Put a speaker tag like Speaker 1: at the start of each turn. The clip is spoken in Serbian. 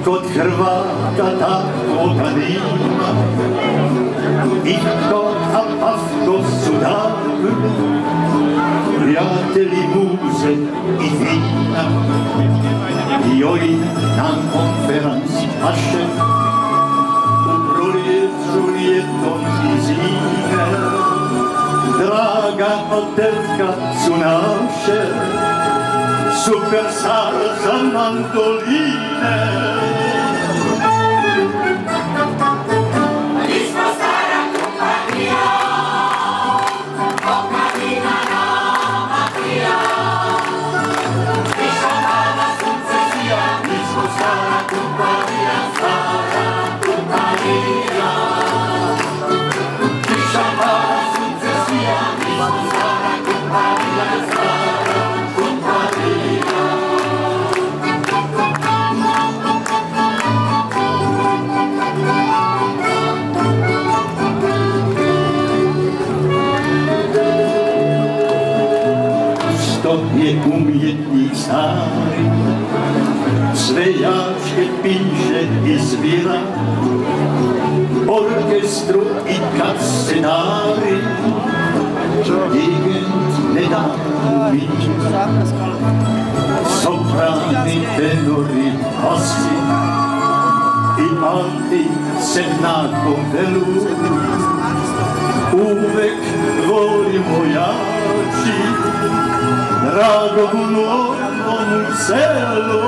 Speaker 1: kod Hrvata takvoga nima, Iko, a Pavko su davni, prijatelji muze i vina. Joj na konferanc paše, u proljeću ljetom i zime, draga otelka su naše, super za mandoline.
Speaker 2: Mi smo stara kompanija, dok kadina nama prija. Više tada sunce sija, mi smo stara kompanija, stara kompanija. Više tada sunce sija, mi smo stara kompanija, stara kompanija.
Speaker 1: Što je umjetnik stari, sve jačke piše i svira, orkestru i kad scenari, dirigent ne da umira. Soprani, tenori, basi i alti se nakon velu, uvek volimo jači, dragom novom selu.